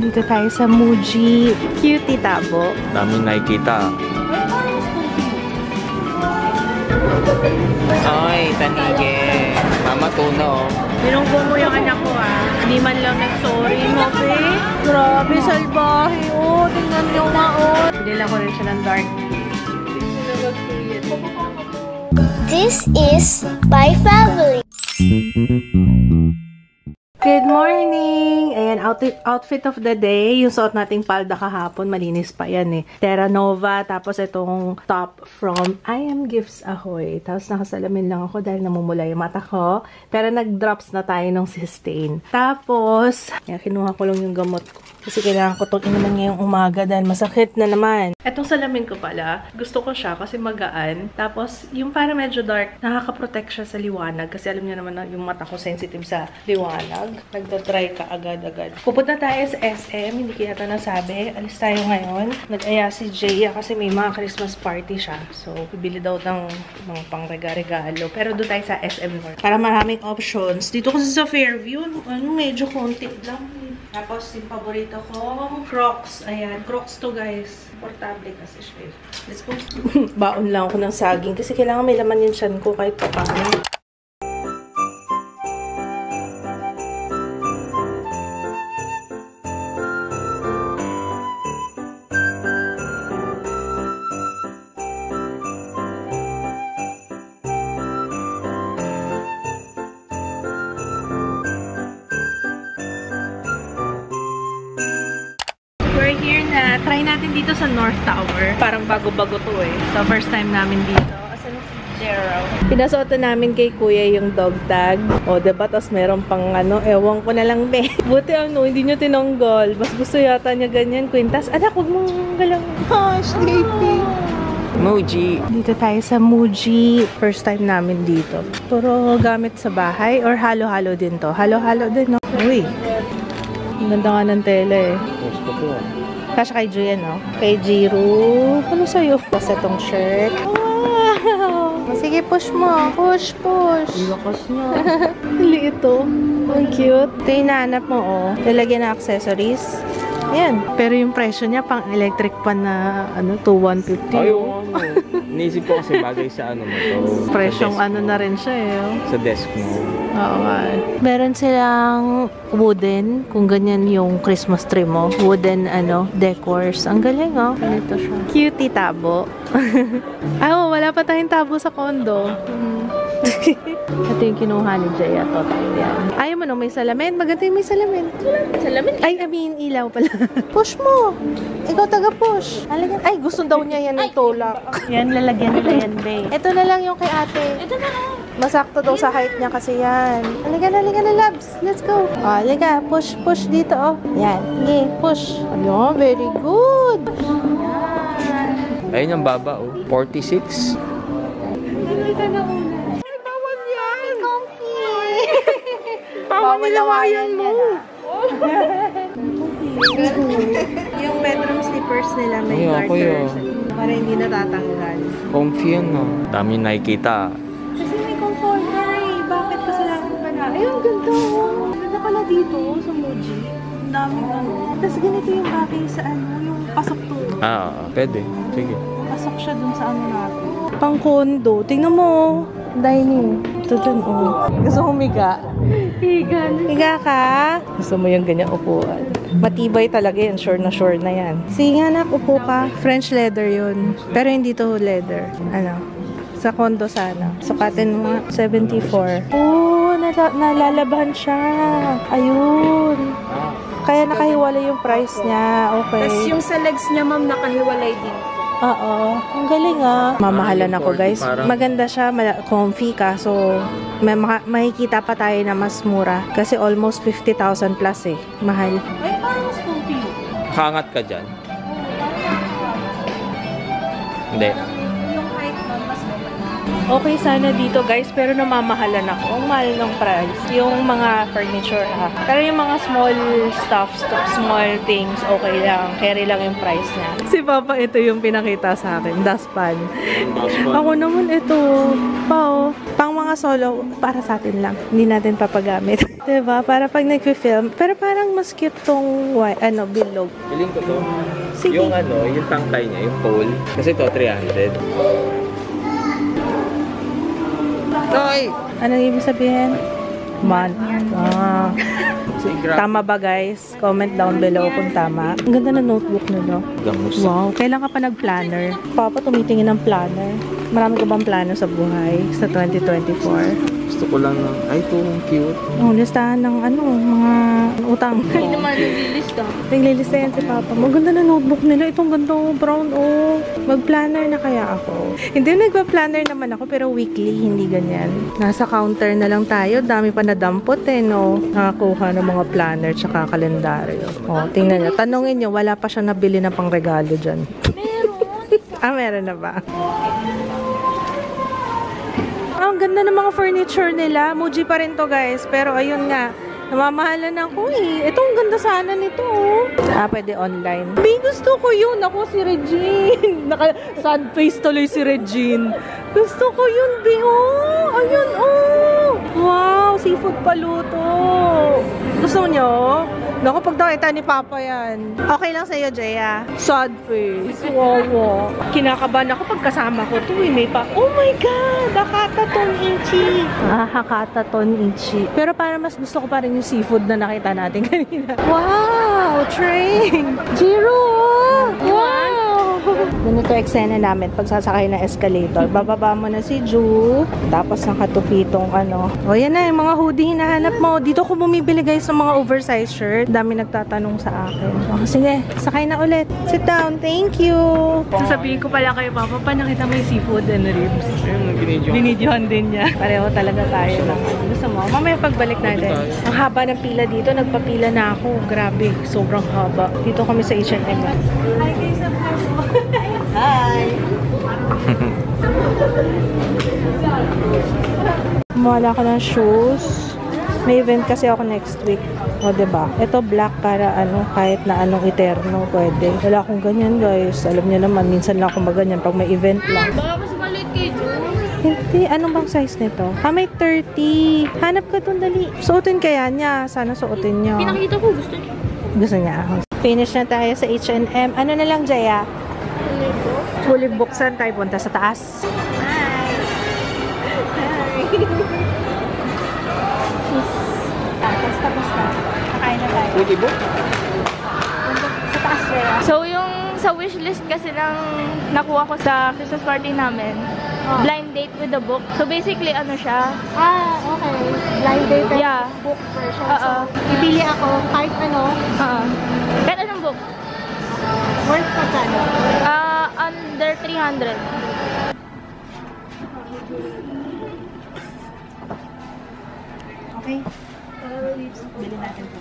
Dito tayo sa Muji. Cutie Tabo. Daming nakikita. Ay, tanige. Mama Tuno. Binunggo mo yung anak ko Hindi man lang nag-sorry mo, be. Grabe, salbahe. Oh, tingnan nyo nga, oh. Binila ko rin siya ng dark. This is my family. Good morning! Ayan, outfit of the day. Yung suot nating palda kahapon, malinis pa yan eh. Terra Nova, tapos itong top from I Am Gifts Ahoy. Tapos nakasalamin lang ako dahil namumula yung mata ko. Pero nag-drops na tayo ng sustain. Tapos, yan, kinuha ko lang yung gamot ko. Kasi kailangan ko itong inuman ngayong umaga dahil masakit na naman. Etong salamin ko pala, gusto ko siya kasi magaan. Tapos, yung para medyo dark, nakaka-protect siya sa liwanag. Kasi alam niyo naman na yung mata ko sensitive sa liwanag. Nagda-dry ka agad-agad. Pupunta tayo sa SM, hindi kaya ito nasabi. Alis tayo ngayon. Nag-aya si Jaya kasi may mga Christmas party siya. So, bibili daw ng mga pang-regalo. Pero doon tayo sa SM North. Para maraming options. Dito kasi sa Fairview, medyo konti lang. Tapos, yung paborito ko, Crocs. Ayan, Crocs to guys. Portable kasi siya. Let's go. Baon lang ako ng saging kasi kailangan may laman yung tiyan ko kahit pa paano. We're here na. Try natin dito sa North Tower. Parang bago-bago to eh. So, first time namin dito. Asan si Jero? Pinasuotan namin kay Kuya yung dog tag. O, diba? Tapos meron pang ewan ko na lang be. Buti hindi nyo tinonggol. Mas gusto yata niya ganyan, Quintas. Anak, huwag mong galang. Oh, sleepy. Muji. Dito tayo sa Muji. First time namin dito. Puro gamit sa bahay or halo-halo din to. Halo-halo din, no? Uy. Ang ganda nga ng tele eh. Kasha kay Julian, no? Kay Jiro. Ano sa'yo? Tapos itong shirt. Wow! Sige, push mo. Push, push. Lakas niya. Liit ito. Ang cute. Ito yung nahanap mo, oh. Lalagyan ng accessories. Ayan. Pero yung presyo niya, pang electric pan na, 2,150. Ayaw, Inisip ko kasi bagay sa mo to. Presyong na rin siya, eh. Oh. Sa desk mo. Oo nga. Meron silang wooden, kung ganyan yung Christmas tree mo. Wooden, decors. Ang galing, oh. Ganito siya. Cutie tabo. Wala pa tayong tabo sa condo. Ito yung kinuha ni Jaya. Total yan. Ayaw mo may salamin? Maganda yung may salamin. Salamin? Ay, ilaw pala. Push mo. Ikaw taga-push. Ay, gusto daw niya yan ng tulak. Yan, lalagyan nila yan, babe. Ito na lang yung kay ate. Ito na lang. Masakto daw sa height niya kasi yan. Halika na, loves. Let's go. Halika. Push dito, oh. Yan. Okay, push. Ayun, very good. Yan. Ayun yung baba, oh. 46. Halika na una. Ay, bawal yan. Comfy. Bawal nilawayan mo. Yung bedroom slippers nila may garters. Para hindi natatanggal. Comfy yan, no? Dami nakikita. Kasi may comforter eh. Bakit kasalanan ka na? Ayun, ganda oh. Ganda pala dito sa Muji. Ang daming Tapos ganito yung bagay sa yung pasok to. Pwede. Sige. Pasok siya dun sa natin. Pang condo. Tingnan mo. Dining. Ito dun, oh. Gusto mo humiga? Higa ka? Gusto mo yung ganyan upuan? Matibay talaga yan. Sure na yan. Sige nga, anak. Upo ka. French leather yun. Pero hindi to leather. Sa condo sana. Sukatin mo 74. Oh, nalalabahan siya. Ayun. Kaya nakahiwalay yung price niya. Okay. Tapos yung sa legs niya, ma'am, nakahiwalay din. Oo. Ang galing Mamahalan ako, guys. Maganda siya. Comfy ka. So, makikita pa tayo na mas mura. Kasi almost 50,000 plus eh. Mahal. Ay, parang mas comfy. Hangat ka dyan. Hindi. Yung height, ma'am, mas mababa. Okay sana dito guys, pero namamahalan ako. Ang mahal ng price. Yung mga furniture ha. Pero yung mga small stuffs, small things, okay lang. Carry lang yung price niya. Si Papa, ito yung pinakita sa akin. Dustpan. Ako naman ito. Pao. Pang mga solo, para sa atin lang. Hindi natin papagamit. Diba? Para pag nag-film. Pero parang mas cute tong, bilog. Piling ko to. Sige. Yung yung tangkay niya, yung pole. Kasi to 300. Toy! Anong ibig sabihin? Man. Grabe. Tama ba guys? Comment down below kung tama. Ang ganda ng notebook nila. Gamus. Wow, kailan ka pa nag-planner? Papa, tumitingin ng planner. Marami ka bang plano sa buhay sa 2024? Gusto ko lang ng, ay ito, cute. Oh, listahan ng mga utang. Hindi naman naglilista. Naglilista yan si Papa. Maganda na notebook nila. Itong ganda, brown, Mag-planner na kaya ako. Hindi, nagpa-planner naman ako, pero weekly, hindi ganyan. Nasa counter na lang tayo. Dami pa na dampot no? Nakakuha ng mga planner tsaka kalendaryo. Oh, tingnan nyo. Tanungin nyo, wala pa siya nabili na pang regalo dyan. Meron. Meron na ba? Ang ganda ng mga furniture nila. Muji pa rin to guys. Pero ayun nga. Namamahalan ako eh. Ito ang ganda sana nito. Pwede online. May gusto ko yun. Ako si Regine. Naka-sad face tuloy si Regine. Gusto ko yun, Biho. Ayun, Wow, seafood paluto. Gusto nyo? Naku, pag nakita ni Papa yan. Okay lang sa'yo, Jaya. Sad face. Wow. Kinakabahan ako pag kasama ko to. Oh my God! Hakataton Ichi. Hakataton Ichi. Pero para mas gusto ko pa rin yung seafood na nakita natin kanina. Wow! Train! Jiro! Wow! Ganito eksena namin pag sasakay na escalator. Bababa mo na si Ju. Tapos nakatupitong O, yan na yung mga hoodie hinahanap mo. Dito ko bumibili guys ng mga oversized shirt. Dami nagtatanong sa akin. Sige, sakay na ulit. Sit down. Thank you. Sasabihin ko pala kayo, Papa, pa nakita mo yung seafood and ribs. Binidyohan din niya. Pareho talaga tayo ng gusto mo. Mamaya pagbalik natin. Ang haba ng pila dito. Nagpapila na ako. Grabe. Sobrang haba. Dito kami sa H&M. Hi guys. Hi. Mawala ko ng shoes. May event kasi ako next week. O, diba? Ito black para kahit na anong eterno pwede. Wala akong ganyan, guys. Alam niyo naman, minsan lang ako maganyan pag may event lang. Baka mas maliit kay Jo. Hindi. Anong bang size nito? May 30. Hanap ka dun, dali. Suotin kaya niya. Sana suotin niya. Pinakita ko, gusto niya. Gusto niya. Finish na tayo sa H&M. Ano na lang, Jaya? Fully buksan tayo. Punta sa taas. Hi! Tapos na. Kakain na tayo. Fully book? Sa taas, Jaya. So, yung sa wishlist kasi ng nakuha ko sa Christmas party namin, blind date with the book. So, basically, siya? Okay. Blind date Yeah. book version. So, pipili ako kahit Kahit anong book? Worth pagkano? Under 300. Okay. Bili natin po.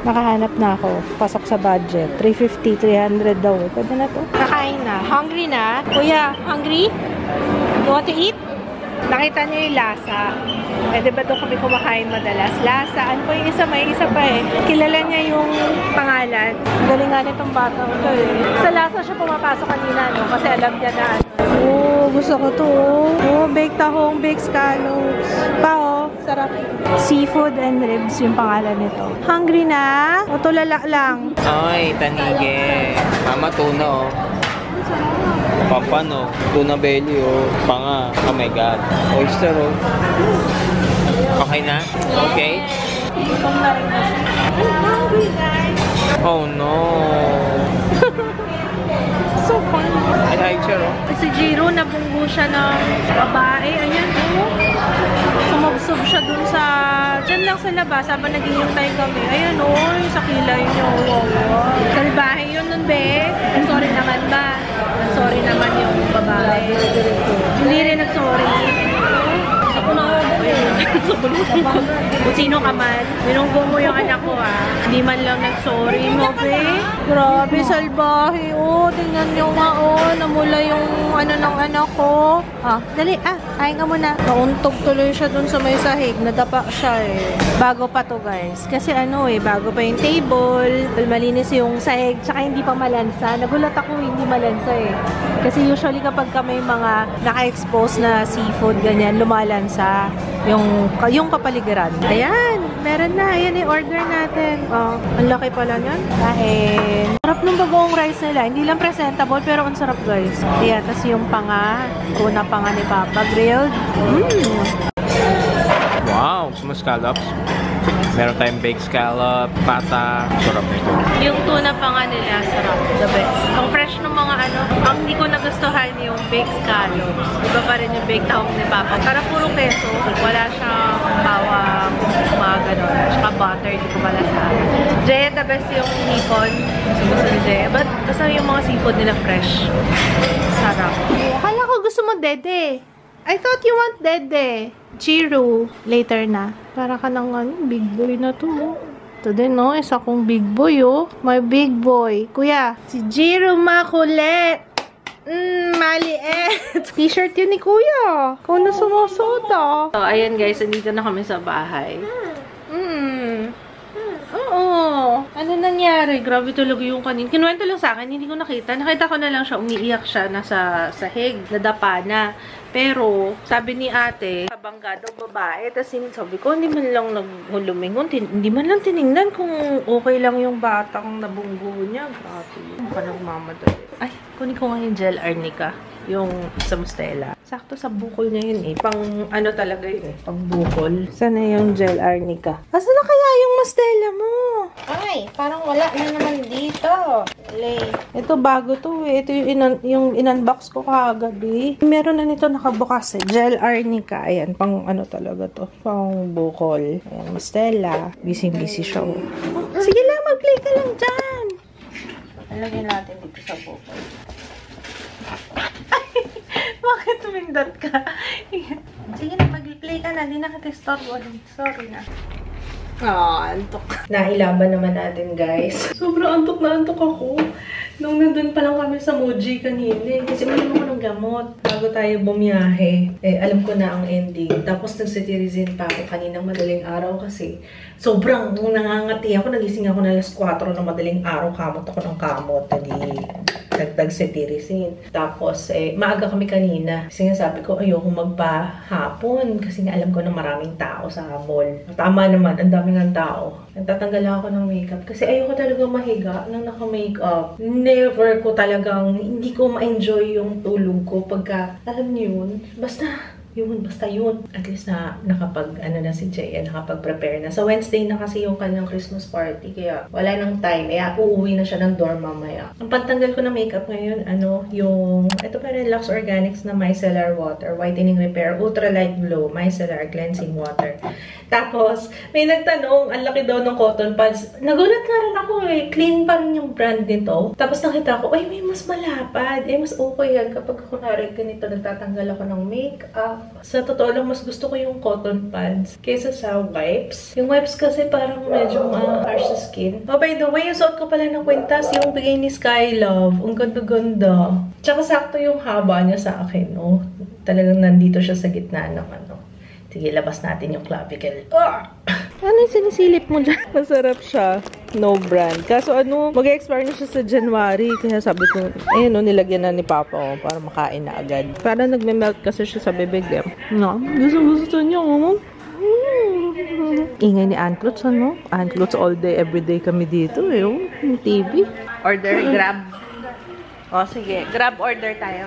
Nakahanap na ako. Pasok sa budget. 350, 300 daw. Pwede na to. Kakain na. Hungry na? Kuya, hungry? You want to eat? Nakita niyo yung lasa. Diba doon kami kumakain madalas? Lasa. Ano po yung isa? May isa pa Kilala niya yung pangalan. Galing nga nitong bata ko to Sa lasa siya pumapasok kanina, Kasi alam niya na gusto ko to. Baked tahong, baked scallops. Sarap. Seafood and ribs yung pangalan nito. Hungry na? O tulala lang? Ay, tanige. Mama, tuna Papa, tuna belly, Panga. Oh my God. Oyster, Okay na? Okay? Hungry, guys. Oh, no. So fun. Ay, picture, Si Jiro, nabunggo siya ng babae. Ayan, Sumabsob siya dun dyan lang sa labas, habang naghihintay kami. Ayan, sa kilay niyo. Salbahe yun nun, be. Sorry naman ba? Sorry naman yung babae. Hindi rin nag-sorry. Ako na Kung sino ka man, binunggo mo yung anak ko, Hindi man lang nag-sorry, be. Grabe, salbahe. Tingnan nyo nga, namula yung ng anak ko. Oh, dali. Kain ka muna. Nauntog tuloy siya dun sa may sahig. Nadapa siya eh. Bago pa to guys. Kasi bago pa yung table. Malinis yung sahig. Tsaka hindi pa malansa. Nagulat ako hindi malansa eh. Kasi usually kapag may mga naka-expose na seafood, ganyan, lumalansa yung kapaligiran. Ayan. Meron na. Ayan yung order natin. Oh, ang laki pala yan. Kain. Sarap ng bagoong rice nila. Hindi lang presentable pero ang sarap guys. Ayan. Tas yung tuna panga ni Papa. Grilled. Wow, mga scallops. Meron tayong baked scallop, pata. Sarap nito. Yung tuna panga nila, sarap. The best. Ang fresh ng mga ang hindi ko nagustuhan yung baked scallops. Iba pa rin yung baked tahong ni Papa. Para puro keso. Wala siyang bawang, mga ganon. Tsaka butter, hindi ko malasahan. Jaya, the best yung hipon. Gusto ni Jaya. But basta yung mga seafood nila fresh. Sarap. Akala ko gusto mo dede. I thought you want dede. Chiru. Later na. Para ka ng big boy na to. Ito din, no? Isa kong big boy, oh. My big boy. Kuya, si Jiro makulit. Maliit. T-shirt yun ni Kuya. Ikaw na sumusuot, oh. So, ayan guys, nandito na kami sa bahay. Oo. Ano nangyari? Grabe talaga yung kanin. Kinuwento lang sa akin, hindi ko nakita. Nakita ko na lang siya, umiiyak siya nasa sahig, nadapa na. Pero, sabi ni ate, kabangga daw babae. Tapos sabi ko, hindi man lang naghulumingon. Hindi man lang tinignan kung okay lang yung batang nabunggo niya. Grabe. Yung pa nagmamadali. Ay, kunin ko nga yung gel arnica. Yung sa Mustela. Sakto sa bukol niya yun eh. Pang talaga yun eh. Pang bukol. Sana yung gel arnica. Asa na kaya yung Mustela mo? Ay, parang wala na naman dito. Ito bago to eh. Ito yung in-unbox ko kagabi. Meron na nito nakabukas eh. Gel arnica. Ayan, pang talaga to. Pang bukol. Ayan, Mustela. Busy-busy siya. Oh. Sige lang, mag-play ka lang dyan. Alagyan natin dito sa bukol. Bakit tumindot ka? Sige na, mag-play ka na. Hindi na kita-store. Sorry na. Antok. Nailaban naman natin, guys. Sobrang antok na antok ako. Nung nandun pa lang kami sa Muji kanina. Kasi uminom ko ng gamot bago tayo bumiyahe. Alam ko na ang ending. Tapos nag-citizen pa ako kaninang madaling araw kasi sobrang nangangati ako. Nagising ako na alas 4 na madaling araw. Kamot ako ng kamot. Nagtag-citizen. Tapos, maaga kami kanina. Kasi nga sabi ko, ayoko magpahapon. Kasi nga alam ko na maraming tao sa mall. Tama naman, ang daming ng tao. Nagtatanggal ako ng makeup. Kasi ayoko talaga mahiga nang naka-makeup. Never ko talagang, hindi ko ma-enjoy yung tulog ko pagka, alam niyo yun, basta yun. At least na nakapag, na si Jaya, nakapag-prepare na. So, Wednesday na kasi yung kanyang Christmas party. Kaya, wala nang time. Uuwi na siya ng dorm mamaya. Ang pantanggal ko na makeup ngayon, ito pa rin Lux Organics na Micellar Water, Whitening Repair, Ultralight Glow, Micellar Cleansing Water. Tapos, may nagtanong, ang laki daw ng cotton pads. Nagulat nga rin ako clean pa rin yung brand nito. Tapos nakita ko, may mas malapad. Mas okay yan kapag kunwari ganito, nagtatanggal ako ng makeup. Sa totoo lang, mas gusto ko yung cotton pads kaysa sa wipes. Yung wipes kasi parang medyo harsh sa skin. Oh, by the way, yung suot ko pala ng kwintas, yung bigay ni Sky Love. Ang ganda-ganda. Tsaka sakto yung haba niya sa akin, oh. Talagang nandito siya sa gitna ng Sige, labas natin yung clavicle. Ano yung sinisilip mo dyan? Masarap siya. No brand. Kaso mag-expire na siya sa January. Kaya sabi ko, nilagyan na ni Papa para makain na agad. Para nagme-melt kasi siya sa bibig. Gusto niya, Ingay ni Anklutz, Anklutz all day, everyday kami dito, yung TV. Order, grab. Sige. Grab order tayo.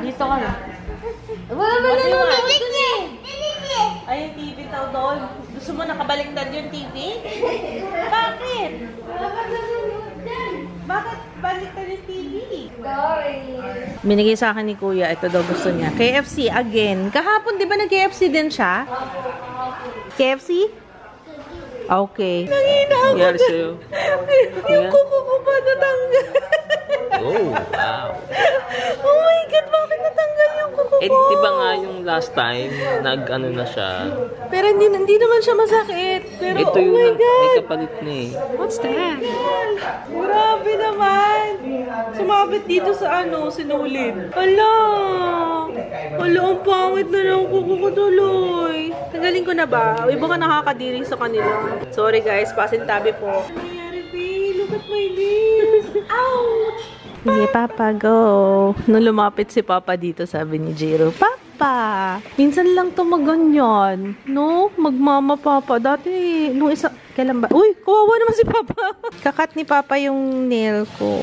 Dito ka na. Wala ay, yung TV tao doon. Gusto mo nakabaliktad yung TV? Bakit? Bakit baliktad yung TV? Binigay sa akin ni Kuya. Ito daw gusto niya. KFC again. Kahapon, di ba nag-KFC din siya? KFC? Okay. Nangina ako. Nangyari sa'yo? Yung kuko ko pa natanggal. Oh, wow. Oh my God, bakit natanggal yung kuko diba nga yung last time, nag-ano na siya. Pero hindi naman siya masakit. Pero Ito oh yung my God. may kapalit na eh. What's that? Grabe naman. Sumabit dito sa sinulid. Hala. Hala, ang pangit na lang kuko ko tuloy. Tanggalin ko na ba? Iba ka nakakadiri sa kanila. Sorry guys, pasintabi po. Ano nangyari, babe? Look at my lips. Ouch! Sige, Papa, go. Nung lumapit si Papa dito, sabi ni Jiro, Papa, minsan lang to maganyan. No? Magmama, Papa. Dati, nung kailan ba? Uy, kawawa naman si Papa. Kakat ni Papa yung nail ko.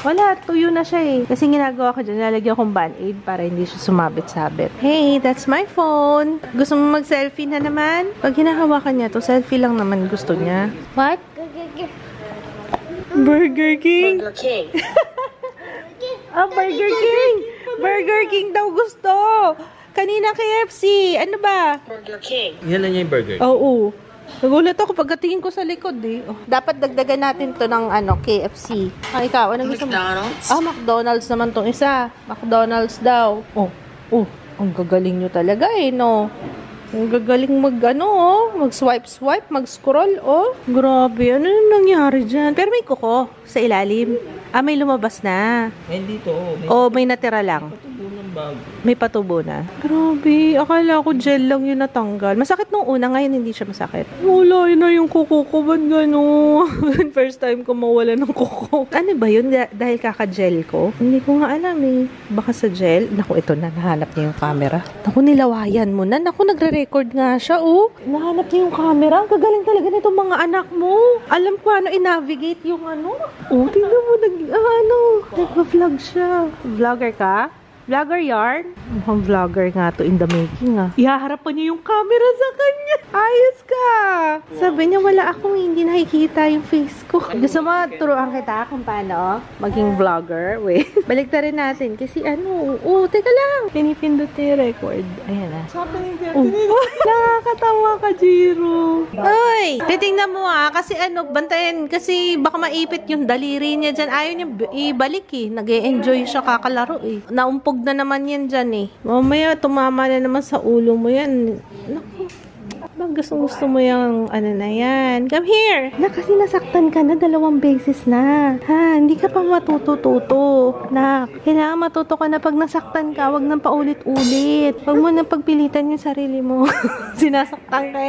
Wala, tuyo na siya eh. Kasi ginagawa ko dyan, nalagyan akong band-aid para hindi siya sumabit-sabit. Hey, that's my phone. Gusto mo mag-selfie na naman? Pag hinahawakan niya to, selfie lang naman gusto niya. What? Burger King. Burger King. Burger King. Burger King daw gusto. Kanina KFC. Ano ba? Burger King. Yan na niya yung burger. Oo. Nagulat ako pagkatingin ko sa likod eh. Oh. Dapat dagdagan natin to ng KFC. Ikaw, anong gusto mo? McDonald's? McDonald's naman tong isa. McDonald's daw. Ang gagaling nyo talaga eh, no? Ang gagaling mag-swipe, mag-scroll, Grabe, ano nangyari dyan? Pero may kuko sa ilalim. May lumabas na. May dito. May natira lang. Patubo ng bago. May patubo na. Grabe, akala ko gel lang yun natanggal. Masakit nung una, ngayon hindi siya masakit. Wala na yung kuko ko, ba't gano'n? First time ko mawala ng kuko. Ano ba yun? Dahil kaka-gel ko? Hindi ko nga alam eh. Baka sa gel? Naku, ito na, nahanap niya yung camera. Naku, nilawayan mo na. Naku, nagre-record nga siya, Nahanap niya yung camera. Ang gagaling talaga nitong mga anak mo. Alam ko i-navigate yung tingnan mo, nag-vlog siya. Vlogger ka? Vlogger yarn? Mukhang vlogger nga to in the making Ihaharap pa niya yung camera sa kanya. Ayos ka! Sabi niya, wala akong hindi nakikita yung face ko. Gusto mo, turuan kita kung paano maging vlogger? Wait, balik na rin natin. Kasi teka lang. Tinipindot niya yung record. Ayan na. Nakakatawa ka, Jiro. Ay! Titingnan mo kasi bantayan. Kasi baka maipit yung daliri niya dyan. Ayaw niya ibalik Nag-e-enjoy siya kakalaro Naumpog na naman yan dyan Mamaya, tumama na naman sa ulo mo yan. Naku. Gusto mo yung na yan. Come here! Kasi nasaktan ka na 2 beses na. Hindi ka pa matututo. Kailangan matuto ka na pag nasaktan ka. Wag nang paulit-ulit. Wag mo nang pagpilitan yung sarili mo. Sinasaktan ka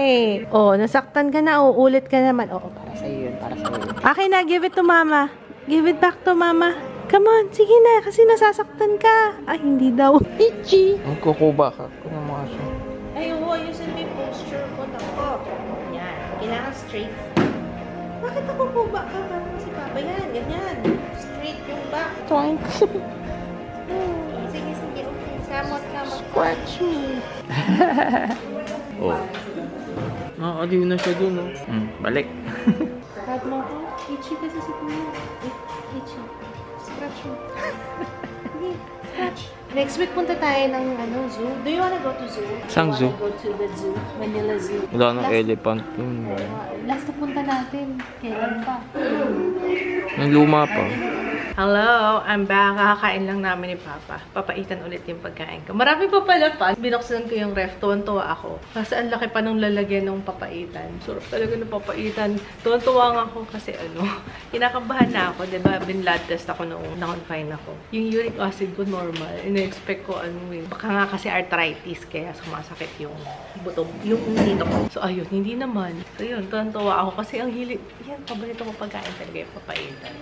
nasaktan ka na. Ulit ka naman. Para sa'yo yun. Okay na, give it to mama. Give it back to mama. Come on, sige na, kasi nasasaktan ka. Hindi daw. Itchy. Ang kukuba ka. Kung mo siya. Ayusin mo yung posture ko. Yan. Kailangan straight. Bakit ako kuba ka? Parang si Papa. Yan, ganyan. Straight yung back. Trunk. Sige. Okay. Kamot. Scratch me. Aliw na siya dun, balik. Cut mo ko. Itchy kasi si Kuya. Itchy. Scratch mo. Okay, scratch. Next week punta tayo ng zoo. Do you wanna go to zoo? Sang zoo? Go to the zoo. Manila Zoo. Wala nang elephant dun. Last na punta natin. Kailan pa? Ang luma pa. Hello, I'm back. Kakakain lang namin ni Papa. Papaitan ulit yung pagkain ko. Marami pa pala pa. Binuksan ko yung ref. Tuwan-tuwa ako. Kasi ang laki pa nung lalagyan ng papaitan. Sarap talaga ng papaitan. Tuwan-tuwa nga ako kasi kinakabahan na ako. Diba? Bin-blood test ako noong na-confine ako. Yung uric acid ko normal. Ina-expect ko baka nga kasi arthritis kaya sumasakit yung buto. Yung dito ko. So ayun, hindi naman. So yun, tuwan-tuwa ako kasi ang hilig. Yan, paborito ko pagkain talaga yung papaitan.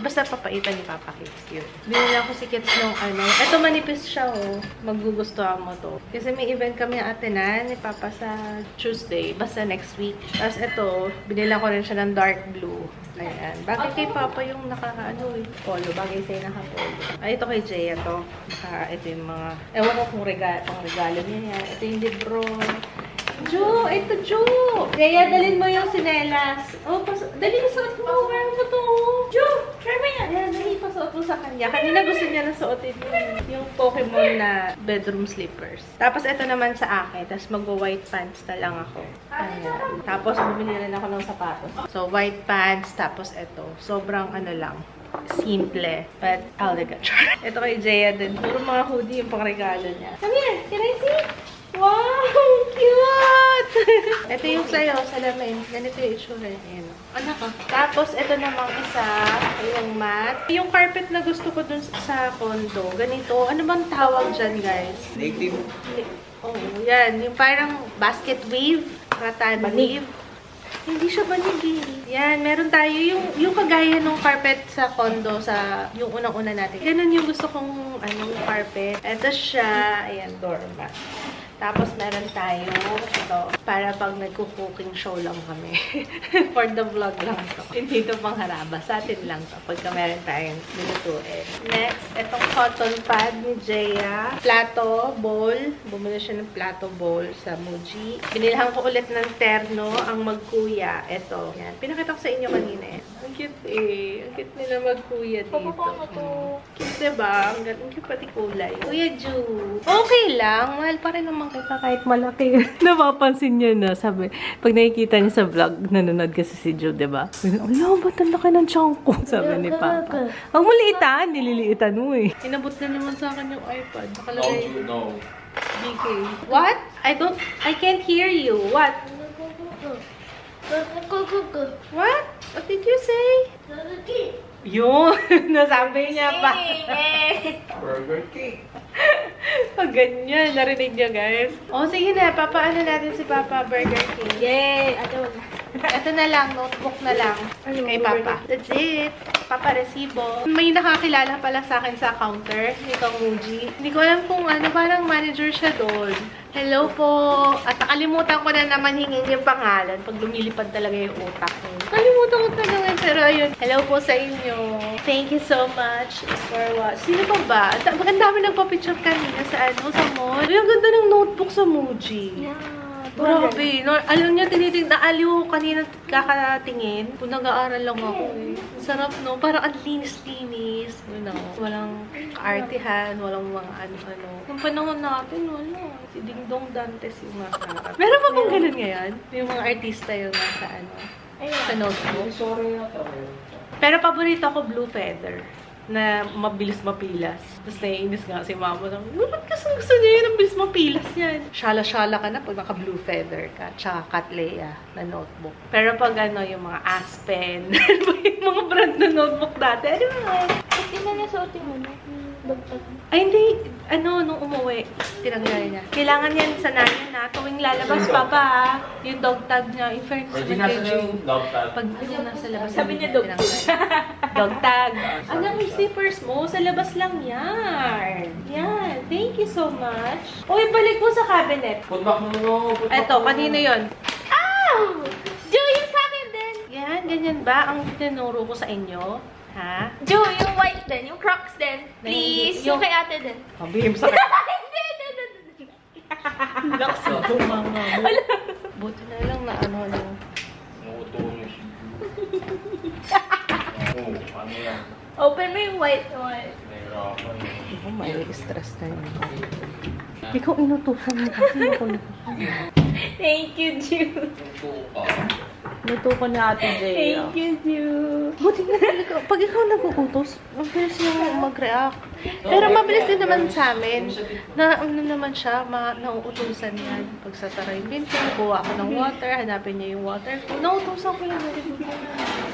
Basta papaitan ni Papa Kids yun. Binili ako si Kids nung Ito manipis siya Magugustuhan mo to. Kasi may event kami atenan ni Papa sa Tuesday. Basta next week. Tapos ito, binili ko rin siya ng dark blue. Ayan. Bagay kay Papa yung polo. Bagay sa'yo naka-polo. Ito kay Jaya to. Ito yung mga, ewan ko kung regalo niya yan. Ito yung libro. Jo! Ito, Jo! Kaya dalhin mo yung sinelas. Dali mo suot mo. Meron mo to. Jo! Try mo yan. Ayan, dali pa suot mo sa kanya. Kanina gusto niya na suotin yung Pokemon na bedroom slippers. Tapos ito naman sa akin. Tapos mag-white pants na lang ako. Ayan. Tapos bumili rin ako ng sapatos. So, white pants. Tapos ito. Sobrang lang. simple, but elegant. Ito kay Jaya din. Puro mga hoodie yung pang-regalo niya. Come here! Can I see? Wow! Cute! Ito yung sa'yo, salamin. Ganito yung itsura. Ayan. Anak ko. Tapos, ito namang isa, yung mat. Yung carpet na gusto ko dun sa condo, ganito. Ano bang tawag dyan, guys? Native. Oh, yan. Yung parang basket weave, rattan weave. Hindi siya banig. Yan, meron tayo yung kagaya ng carpet sa condo, sa yung unang-una natin. Ganun yung gusto kong carpet. Ito siya, ayan, doormat. Tapos meron tayo ito, para pag nagko-cooking show lang kami. For the vlog lang to. Hindi ito pang haraba. Sa atin lang to. Pagka meron tayong nilutuin. Next, itong cotton pad ni Jaya. Plato, bowl. Bumili siya ng plato, bowl sa Muji. Binilhan ko ulit ng terno, ang magkuya. Ito. Yan. Pinakita ko sa inyo kanina eh. Ang cute eh. Ang cute nila magkuya dito. Cute diba? Ang cute pati kulay. Kuya Ju. Okay lang. Mahal pa rin naman kita kahit malaki. Napapansin niya na, sabi, pag nakikita niya sa vlog, nanonood kasi si Jude, diba? Ala, ba't ang laki ng chunk ko? Sabi ni Papa. Ang maliitan, nililiitan mo eh. Inabot na naman sa akin yung iPad. Nakalagay. No. DK. What? I can't hear you. What? What? What did you say? Yun! Nasabi niya pa. Burger King. Pag ganyan, narinig niya, guys. O, sige na. Papaano natin si Papa Burger King. Yay! Ito na lang. Notebook na lang. Kay Papa. That's it. Papa resibo. May nakakilala pala sa akin sa counter nitong Muji. Hindi ko alam kung parang manager siya doon. Hello po. At nakalimutan ko na naman hingin yung pangalan pag lumilipad talaga yung utak ko. Nakalimutan ko talaga. Pero ayun. Hello po sa inyo. Thank you so much for watching. Sino pa ba? Ang dami nagpa-picture kanina sa mall. Ang ganda ng notebook sa Muji. Yeah. Grabe. No, alam niyo, naaliw kanina kakatingin. Kung nag-aaral lang ako eh. Sarap, no? Parang ang linis-linis. You know, walang kaartihan, walang mga ano-ano. Yung panahon natin, wala. Si Ding Dong Dantes yung masarap. Meron pa bang ganun ngayon? Yung mga artista yung nasa sa notebook. Pero paborito ko Blue Feather. Na mabilis mapilas. Tapos naiinis nga si mama na, ba't gusto niya yun? Ang bilis mapilas yan. Shala-shala ka na pag naka-blue feather ka. Tsaka Cattleya na notebook. Pero pag yung mga Aspen, yung mga brand na notebook dati, ano ba? Hindi na niya sa ultimo na. Ay, hindi. Nung umuwi, tinanggal niya. Kailangan yan sa nanay na tuwing lalabas pa ba, yung dog tag niya. In fairness, yung dog tag. Pag nasa labas, sabi niya dog tag. Dog tag. Anak, yung slippers mo, sa labas lang yan. Yan. Thank you so much. Uy, balik mo sa cabinet. Put back mo, no. Eto, kanino yun? Ow! Joe, yung sa akin din. Yan, ganyan ba ang tinuro ko sa inyo? Ha? Joe, yung white din. Yung Crocs din. Please. Yung kay ate din. Pabihim sa akin. Laks na tumanga mo. Buti na lang na Nautulis. Ano yan? Open mo yung white one. Nahirapan yun. Ako, may stress na yun. Ikaw inutusan mo kasi ako inutusan. Thank you, Joe. Luto ko na Ate Jay. Thank you, Joe. Buti na talaga. Pag ikaw nag-uutos, mabilis yung mag-react. Pero mabilis din naman sa amin. Na ano naman siya, nauutusan yan. Pag sasara yung pinto, kuha ako ng water, hanapin niya yung water. Nauutusan ko yung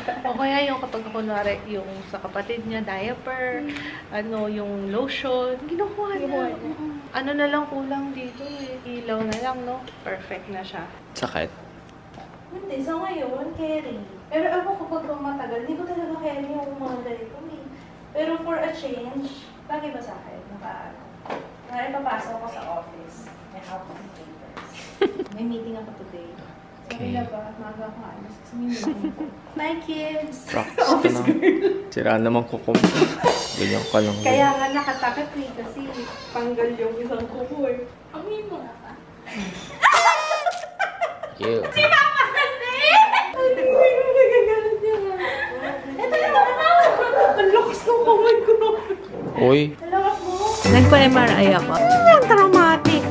o kaya yung kapag kunwari yung sa kapatid niya, diaper, yung lotion, ginukuha niya. Ano na lang kulang dito eh. Ilaw na lang, no? Perfect na siya. Sakit. Hindi, so ngayon, carry. Pero ako kapag matagal, hindi ko talaga carry yung mga ganito eh. Pero for a change, bagay ba sa akin? Ipapasok ako sa office. May outfit papers. May meeting ako today. Sabi na ba, maaga ako alas kasi may meeting ko. My kids! Office girl. Sira naman kuko mo. Ganyan ka lang. Kaya nga nakatakot eh kasi tanggal yung isang kuko eh. Amin mo nga pa. Ew. Si Papa kasi! Nagagalit niya nga. Ito yung ang lakas ng kamay ko. Uy. Ang lakas mo. Nagpa-MRI ako. Traumatic.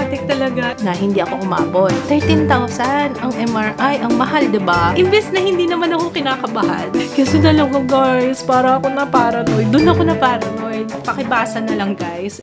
dramatic talaga na hindi ako umabot. 13,000 ang MRI, ang mahal, diba? Imbes na hindi naman ako kinakabahan. Kasi talaga guys, para ako na paranoid. Doon ako na paranoid. Pakibasa na lang guys.